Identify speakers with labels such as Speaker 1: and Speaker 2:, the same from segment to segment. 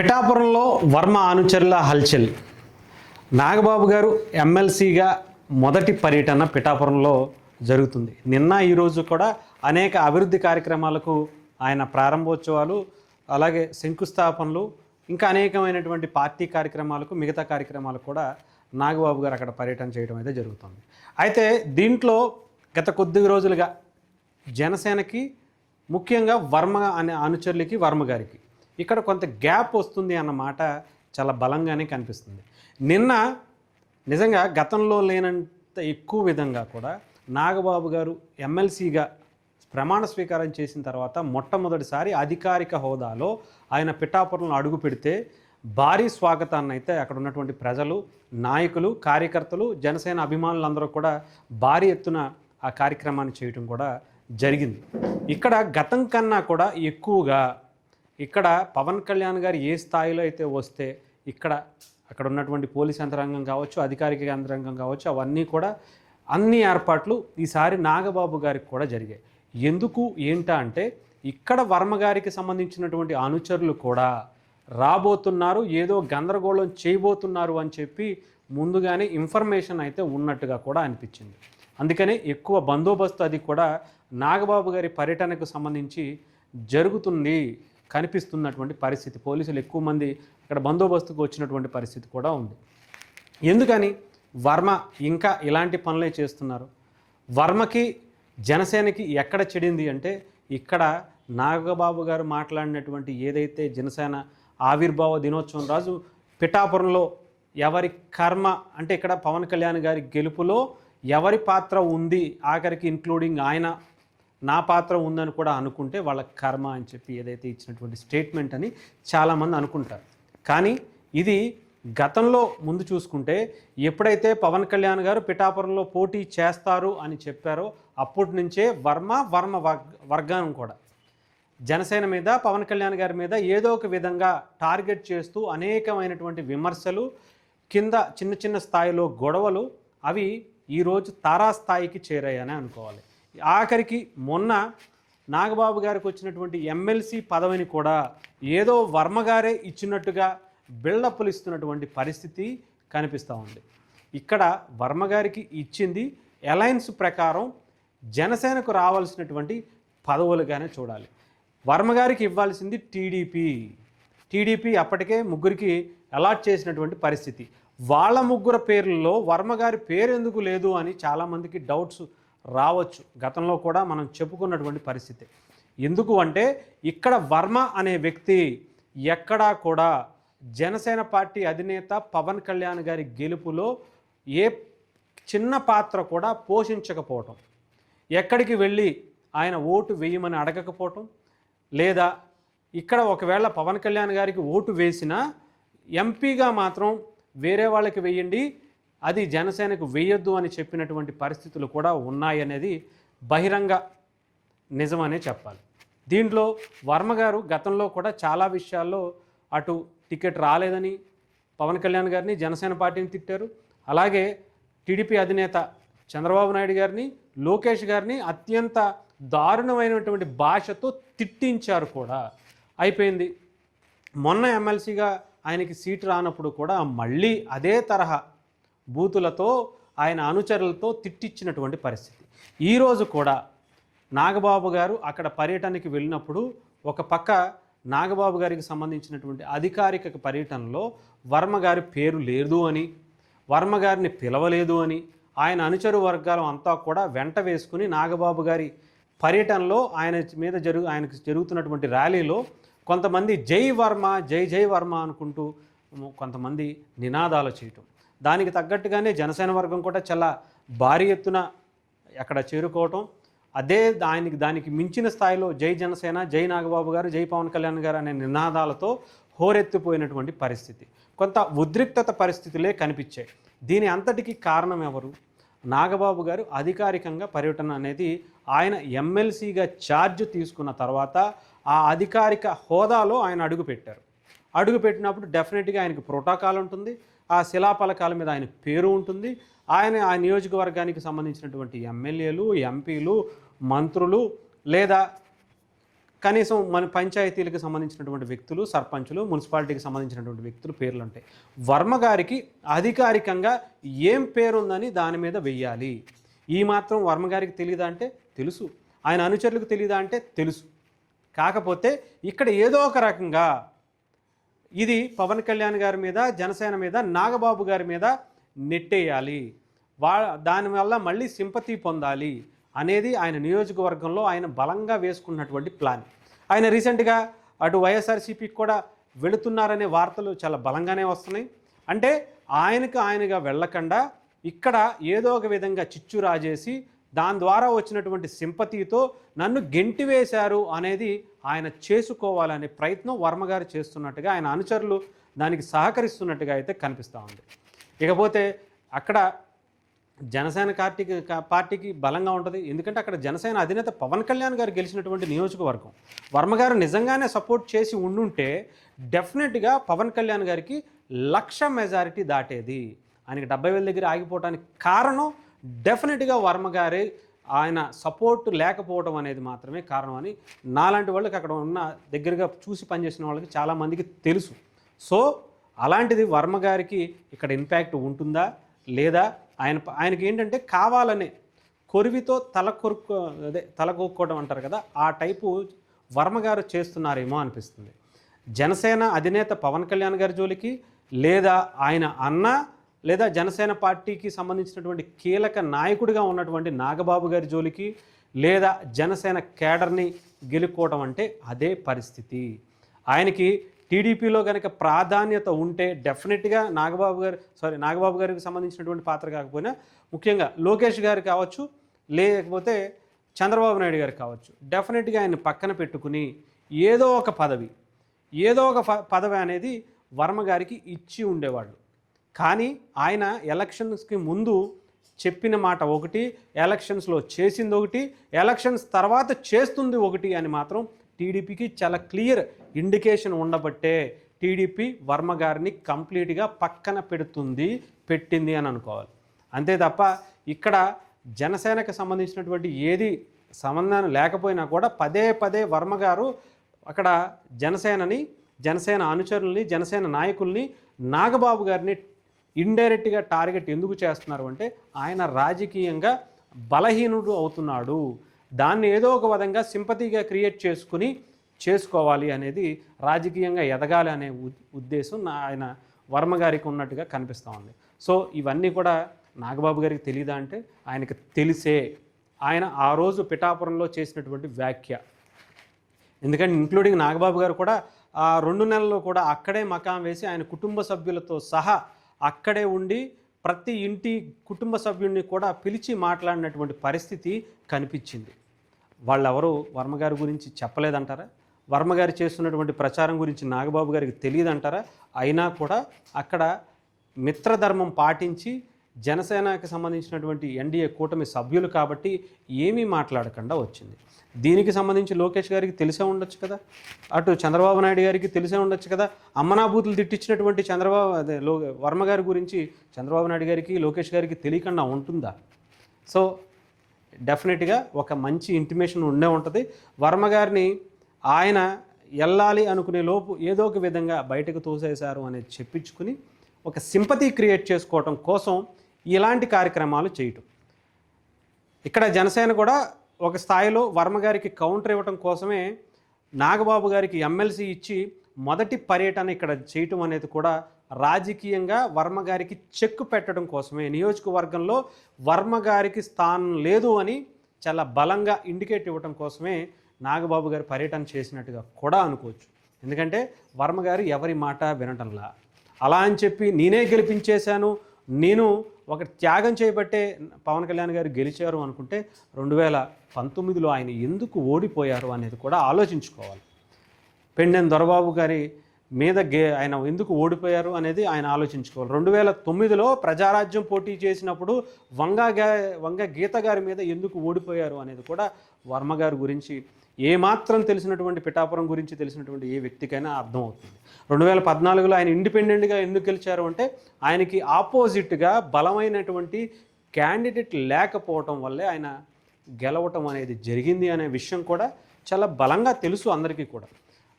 Speaker 1: పిఠాపురంలో వర్మ అనుచరుల హల్చల్. నాగబాబు గారు ఎమ్మెల్సీగా మొదటి పర్యటన పిఠాపురంలో జరుగుతుంది. నిన్న ఈరోజు కూడా అనేక అభివృద్ధి కార్యక్రమాలకు ఆయన ప్రారంభోత్సవాలు, అలాగే శంకుస్థాపనలు, ఇంకా అనేకమైనటువంటి పార్టీ కార్యక్రమాలకు, మిగతా కార్యక్రమాలకు కూడా నాగబాబు గారు అక్కడ పర్యటన చేయడం అయితే జరుగుతుంది. అయితే దీంట్లో గత కొద్ది రోజులుగా జనసేనకి, ముఖ్యంగా వర్మ అనే అనుచరులకి, వర్మ గారికి ఇక్కడ కొంత గ్యాప్ వస్తుంది అన్నమాట చాలా బలంగానే కనిపిస్తుంది. నిన్న నిజంగా గతంలో లేనంత ఎక్కువ విధంగా కూడా నాగబాబు గారు ఎమ్మెల్సీగా ప్రమాణ స్వీకారం చేసిన తర్వాత మొట్టమొదటిసారి అధికారిక హోదాలో ఆయన పిఠాపురంలో అడుగు పెడితే భారీ స్వాగతాన్ని అయితే అక్కడ ఉన్నటువంటి ప్రజలు, నాయకులు, కార్యకర్తలు, జనసేన అభిమానులందరూ కూడా భారీ ఎత్తున ఆ కార్యక్రమాన్ని చేయడం కూడా జరిగింది. ఇక్కడ గతం కన్నా కూడా ఎక్కువగా ఇక్కడ పవన్ కళ్యాణ్ గారు ఏ స్థాయిలో అయితే వస్తే అక్కడ ఉన్నటువంటి పోలీస్ యంత్రాంగం కావచ్చు, అధికారిక యంత్రాంగం కావచ్చు, అవన్నీ కూడా అన్ని ఏర్పాట్లు ఈసారి నాగబాబు గారికి కూడా జరిగాయి. ఎందుకు ఏంటా అంటే ఇక్కడ వర్మ గారికి సంబంధించినటువంటి అనుచరులు కూడా రాబోతున్నారు, ఏదో గందరగోళం చేయబోతున్నారు అని చెప్పి ముందుగానే ఇన్ఫర్మేషన్ అయితే ఉన్నట్టుగా కూడా అనిపించింది. అందుకనే ఎక్కువ బందోబస్తు అది కూడా నాగబాబు గారి పర్యటనకు సంబంధించి జరుగుతుంది కనిపిస్తున్నటువంటి పరిస్థితి. పోలీసులు ఎక్కువ మంది ఇక్కడ బందోబస్తుకు వచ్చినటువంటి పరిస్థితి కూడా ఉంది. ఎందుకని వర్మ ఇంకా ఇలాంటి పనులే చేస్తున్నారు? వర్మకి, జనసేనకి ఎక్కడ చెడింది అంటే ఇక్కడ నాగబాబు గారు మాట్లాడినటువంటి ఏదైతే జనసేన ఆవిర్భావ దినోత్సవం రోజు పిఠాపురంలో ఎవరి కర్మ అంటే ఇక్కడ పవన్ కళ్యాణ్ గారి గెలుపులో ఎవరి పాత్ర ఉంది, ఆఖరికి ఇంక్లూడింగ్ ఆయన నా పాత్ర ఉందని కూడా అనుకుంటే వాళ్ళ కర్మ అని చెప్పి ఏదైతే ఇచ్చినటువంటి స్టేట్మెంట్ అని చాలామంది అనుకుంటారు. కానీ ఇది గతంలో ముందు చూసుకుంటే ఎప్పుడైతే పవన్ కళ్యాణ్ గారు పిఠాపురంలో పోటీ చేస్తారు అని చెప్పారో అప్పటి నుంచే వర్మ వర్గం కూడా జనసేన మీద, పవన్ కళ్యాణ్ గారి మీద ఏదో ఒక విధంగా టార్గెట్ చేస్తూ అనేకమైనటువంటి విమర్శలు, కింద చిన్న చిన్న స్థాయిలో గొడవలు, అవి ఈరోజు తారాస్థాయికి చేరాయని అనుకోవాలి. ఆఖరికి మొన్న నాగబాబు గారికి వచ్చినటువంటి ఎమ్మెల్సీ పదవిని కూడా ఏదో వర్మగారే ఇచ్చినట్టుగా బిల్డప్లు ఇస్తున్నటువంటి పరిస్థితి కనిపిస్తూ ఉంది. ఇక్కడ వర్మగారికి ఇచ్చింది అలయన్స్ ప్రకారం జనసేనకు రావాల్సినటువంటి పదవులుగానే చూడాలి. వర్మగారికి ఇవ్వాల్సింది టీడీపీ అప్పటికే ముగ్గురికి అలాట్ చేసినటువంటి పరిస్థితి. వాళ్ళ ముగ్గురు పేర్లలో వర్మగారి పేరు ఎందుకు లేదు అని చాలామందికి డౌట్స్ రావచ్చు. గతంలో కూడా మనం చెప్పుకున్నటువంటి పరిస్థితి. ఎందుకు అంటే ఇక్కడ వర్మ అనే వ్యక్తి ఎక్కడా కూడా జనసేన పార్టీ అధినేత పవన్ కళ్యాణ్ గారి గెలుపులో ఏ చిన్న పాత్ర కూడా పోషించకపోవటం, ఎక్కడికి వెళ్ళి ఆయన ఓటు వేయమని అడగకపోవటం, లేదా ఇక్కడ ఒకవేళ పవన్ కళ్యాణ్ గారికి ఓటు వేసినా ఎంపీగా మాత్రం వేరే వాళ్ళకి వేయండి, అది జనసేనకు వేయొద్దు అని చెప్పినటువంటి పరిస్థితులు కూడా ఉన్నాయనేది బహిరంగ నిజమనే చెప్పాలి. దీంట్లో వర్మ గారు గతంలో కూడా చాలా విషయాల్లో అటు టికెట్ రాలేదని పవన్ కళ్యాణ్ గారిని, జనసేన పార్టీని తిట్టారు. అలాగే టీడీపీ అధినేత చంద్రబాబు నాయుడు గారిని, లోకేష్ గారిని అత్యంత దారుణమైనటువంటి భాషతో తిట్టించారు కూడా. అయిపోయింది. మొన్న ఎమ్మెల్సీగా ఆయనకి సీటు రానప్పుడు కూడా మళ్ళీ అదే తరహా బూతులతో ఆయన అనుచరులతో తిట్టించినటువంటి పరిస్థితి. ఈరోజు కూడా నాగబాబు గారు అక్కడ పర్యటనకి వెళ్ళినప్పుడు ఒక పక్క నాగబాబు గారికి సంబంధించినటువంటి అధికారిక పర్యటనలో వర్మ గారి పేరు లేదు అని, వర్మ గారిని పిలవలేదు అని ఆయన అనుచరు వర్గాలు అంతా కూడా వెంట వేసుకుని నాగబాబు గారి పర్యటనలో ఆయనకు జరుగుతున్నటువంటి ర్యాలీలో కొంతమంది జై వర్మ, జై వర్మ అనుకుంటూ కొంతమంది నినాదాలు చేయటం, దానికి తగ్గట్టుగానే జనసేన వర్గం కూడా చాలా భారీ ఎత్తున అక్కడ చేరుకోవటం, దానికి మించిన స్థాయిలో జై జనసేన, జై నాగబాబు గారు, జై పవన్ కళ్యాణ్ గారు అనే నినాదాలతో హోరెత్తిపోయినటువంటి పరిస్థితి, కొంత ఉద్రిక్తత పరిస్థితులే కనిపించాయి. దీని అంతటికీ కారణం ఎవరు? నాగబాబు గారు అధికారికంగా పర్యటన అనేది ఆయన ఎమ్మెల్సీగా ఛార్జ్ తీసుకున్న తర్వాత ఆ అధికారిక హోదాలో ఆయన అడుగుపెట్టినప్పుడు డెఫినెట్గా ఆయనకు ప్రోటోకాల్ ఉంటుంది, ఆ శిలాఫలకాల మీద ఆయన పేరు ఉంటుంది, ఆ నియోజకవర్గానికి సంబంధించినటువంటి ఎమ్మెల్యేలు, ఎంపీలు, మంత్రులు లేదా కనీసం మన పంచాయతీలకు సంబంధించినటువంటి వ్యక్తులు, సర్పంచులు, మున్సిపాలిటీకి సంబంధించినటువంటి వ్యక్తులు పేర్లు ఉంటాయి. వర్మ గారికి అధికారికంగా ఏం పేరుందని దాని మీద వెయ్యాలి. ఈ మాత్రం వర్మ గారికి తెలియదా అంటే తెలుసు, ఆయన అనుచరులకు తెలియదా అంటే తెలుసు. కాకపోతే ఇక్కడ ఏదో ఒక రకంగా ఇది పవన్ కళ్యాణ్ గారి మీద, జనసేన మీద, నాగబాబు గారి మీద నెట్టేయాలి, దానివల్ల మళ్ళీ సింపతి పొందాలి అనేది ఆయన నియోజకవర్గంలో ఆయన బలంగా వేసుకున్నటువంటి ప్లాన్. ఆయన రీసెంట్గా అటు వైఎస్ఆర్సీపీకి కూడా వెళుతున్నారనే వార్తలు చాలా బలంగానే వస్తున్నాయి. అంటే ఆయనగా వెళ్ళకుండా ఇక్కడ ఏదో ఒక విధంగా చిచ్చు రాజేసి దాని ద్వారా వచ్చినటువంటి సింపతితో నన్ను గెంటివేశారు అనేది ఆయన చేసుకోవాలనే ప్రయత్నం వర్మగారు చేస్తున్నట్టుగా, ఆయన అనుచరులు దానికి సహకరిస్తున్నట్టుగా అయితే కనిపిస్తూ ఉంది. ఇకపోతే అక్కడ జనసేన పార్టీకి బలంగా ఉంటుంది. ఎందుకంటే అక్కడ జనసేన అధినేత పవన్ కళ్యాణ్ గారు గెలిచినటువంటి నియోజకవర్గం. వర్మగారు నిజంగానే సపోర్ట్ చేసి ఉండుంటే డెఫినెట్గా పవన్ కళ్యాణ్ గారికి 1,00,000 మెజారిటీ దాటేది. ఆయనకి 70,000 దగ్గర ఆగిపోవడానికి కారణం డెఫినెట్గా వర్మగారి ఆయన సపోర్ట్ లేకపోవడం అనేది మాత్రమే కారణం అని నాలాంటి వాళ్ళకి, అక్కడ ఉన్న దగ్గరగా చూసి పనిచేసిన వాళ్ళకి చాలామందికి తెలుసు. సో అలాంటిది వర్మగారికి ఇక్కడ ఇంపాక్ట్ ఉంటుందా లేదా, ఆయనకి ఏంటంటే కావాలనే కొరివితో తలకొక్కోవడం అంటారు కదా, ఆ టైపు వర్మగారు చేస్తున్నారేమో అనిపిస్తుంది. జనసేన అధినేత పవన్ కళ్యాణ్ గారి జోలికి, లేదా ఆయన అన్న, లేదా జనసేన పార్టీకి సంబంధించినటువంటి కీలక నాయకుడిగా ఉన్నటువంటి నాగబాబు గారి జోలికి, లేదా జనసేన కేడర్ని గెలుక్కోవడం అంటే అదే పరిస్థితి. ఆయనకి టీడీపీలో కనుక ప్రాధాన్యత ఉంటే డెఫినెట్గా నాగబాబు గారికి సంబంధించినటువంటి పాత్ర కాకపోయినా ముఖ్యంగా లోకేష్ గారు కావచ్చు, లేకపోతే చంద్రబాబు నాయుడు గారు కావచ్చు, డెఫినెట్గా ఆయన పక్కన పెట్టుకుని ఏదో ఒక పదవి అనేది వర్మ గారికి ఇచ్చి ఉండేవాళ్ళు. కానీ ఆయన ఎలక్షన్స్కి ముందు చెప్పిన మాట ఒకటి, ఎలక్షన్స్లో చేసింది ఒకటి, ఎలక్షన్స్ తర్వాత చేస్తుంది ఒకటి అని మాత్రం టీడీపీకి చాలా క్లియర్ ఇండికేషన్ ఉండబట్టే టీడీపీ వర్మ గారిని కంప్లీట్గా పక్కన పెట్టింది అని అనుకోవాలి. అంతే తప్ప ఇక్కడ జనసేనకు సంబంధించినటువంటి ఏది సంబంధం లేకపోయినా కూడా పదే వర్మ గారు అక్కడ జనసేన అనుచరుల్ని, జనసేన నాయకుల్ని, నాగబాబు గారిని ఇండైరెక్ట్గా టార్గెట్ ఎందుకు చేస్తున్నారు అంటే ఆయన రాజకీయంగా బలహీనుడు అవుతున్నాడు, దాన్ని ఏదో ఒక విధంగా సింపతిగా క్రియేట్ చేసుకోవాలి అనేది, రాజకీయంగా ఎదగాలి అనే ఉద్దేశం ఆయన వర్మ గారికి ఉన్నట్టుగా కనిపిస్తూ ఉంది. సో ఇవన్నీ కూడా నాగబాబు గారికి తెలియదా అంటే ఆయనకు తెలిసే ఆయన ఆ రోజు పిఠాపురంలో చేసినటువంటి వ్యాఖ్య. ఎందుకంటే ఇంక్లూడింగ్ నాగబాబు గారు కూడా ఆ 2 నెలల్లో కూడా అక్కడే మకాం వేసి ఆయన కుటుంబ సభ్యులతో సహా అక్కడే ఉండి ప్రతి ఇంటి కుటుంబ సభ్యుడిని కూడా పిలిచి మాట్లాడినటువంటి పరిస్థితి కనిపించింది. వాళ్ళెవరూ వర్మగారి గురించి చెప్పలేదంటారా? వర్మగారు చేస్తున్నటువంటి ప్రచారం గురించి నాగబాబు గారికి తెలియదంటారా? అయినా కూడా అక్కడ మిత్రధర్మం పాటించి జనసేనకి సంబంధించినటువంటి ఎన్డీఏ కూటమి సభ్యులు కాబట్టి ఏమీ మాట్లాడకుండా వచ్చింది. దీనికి సంబంధించి లోకేష్ గారికి తెలిసే ఉండొచ్చు కదా, అటు చంద్రబాబు నాయుడు గారికి తెలిసే ఉండొచ్చు కదా. అమ్మనాభూతులు తిట్టించినటువంటి వర్మ గారి గురించి చంద్రబాబు నాయుడు గారికి, లోకేష్ గారికి తెలియకుండా ఉంటుందా? సో డెఫినెట్గా ఒక మంచి ఇంటిమేషన్ ఉండే ఉంటుంది. వర్మ గారిని ఆయన వెళ్ళాలి అనుకునే లోపు ఏదో ఒక విధంగా బయటకు తోసేశారు అనేది చెప్పించుకుని ఒక సింపతి క్రియేట్ చేసుకోవటం కోసం ఇలాంటి కార్యక్రమాలు చేయటం. ఇక్కడ జనసేన కూడా ఒక స్థాయిలో వర్మ గారికి కౌంటర్ ఇవ్వటం కోసమే నాగబాబు గారికి ఎమ్మెల్సీ ఇచ్చి మొదటి పర్యటన ఇక్కడ చేయటం అనేది కూడా రాజకీయంగా వర్మ గారికి చెక్ పెట్టడం కోసమే, నియోజకవర్గంలో వర్మ గారికి స్థానం లేదు అని చాలా బలంగా ఇండికేట్ ఇవ్వటం కోసమే నాగబాబు గారు పర్యటన చేసినట్టుగా కూడా అనుకోవచ్చు. ఎందుకంటే వర్మ గారు ఎవరి మాట వినటంలా, అలా అని చెప్పి నేనే గెలిపించేశాను, నేను ఒక త్యాగం చేయబట్టే పవన్ కళ్యాణ్ గారు గెలిచారు అనుకుంటే 2019లో ఆయన ఎందుకు ఓడిపోయారు అనేది కూడా ఆలోచించుకోవాలి. పెండెం దొరబాబు గారి మీద ఆయన ఎందుకు ఓడిపోయారు అనేది ఆయన ఆలోచించుకోవాలి. 2009లో ప్రజారాజ్యం పోటీ చేసినప్పుడు వంగ గీత గారి మీద ఎందుకు ఓడిపోయారు అనేది కూడా వర్మ గారి గురించి ఏమాత్రం తెలిసినటువంటి, పిఠాపురం గురించి తెలిసినటువంటి ఏ వ్యక్తికైనా అర్థమవుతుంది. 2014లో ఆయన ఇండిపెండెంట్గా ఎందుకు గెలిచారు అంటే ఆయనకి ఆపోజిట్గా బలమైనటువంటి క్యాండిడేట్ లేకపోవటం వల్లే ఆయన గెలవటం అనేది జరిగింది అనే విషయం కూడా చాలా బలంగా తెలుసు అందరికీ కూడా.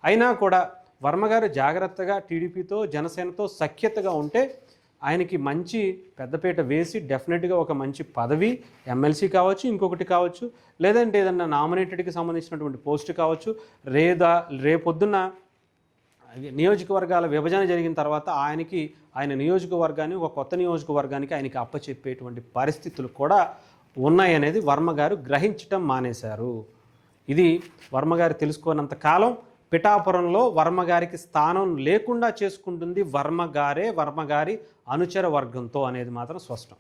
Speaker 1: అయినా కూడా వర్మ గారు జాగ్రత్తగా టీడీపీతో జనసేనతో సఖ్యతగా ఉంటే ఆయనకి మంచి పెద్దపీట వేసి డెఫినెట్గా ఒక మంచి పదవి ఎమ్మెల్సీ కావచ్చు, ఇంకొకటి కావచ్చు, లేదంటే ఏదన్నా నామినేటెడ్కి సంబంధించినటువంటి పోస్ట్ కావచ్చు, రేపొద్దున్న నియోజకవర్గాల విభజన జరిగిన తర్వాత ఆయన నియోజకవర్గాన్ని ఒక కొత్త నియోజకవర్గానికి ఆయనకి అప్పచెప్పేటువంటి పరిస్థితులు కూడా ఉన్నాయనేది వర్మ గారు గ్రహించటం మానేశారు. ఇది వర్మ గారు తెలుసుకోనంత కాలం పిఠాపురంలో వర్మ గారికి స్థానం లేకుండా చేసుకుంటుంది వర్మ గారి అనుచర వర్గంతో అనేది మాత్రం స్పష్టం.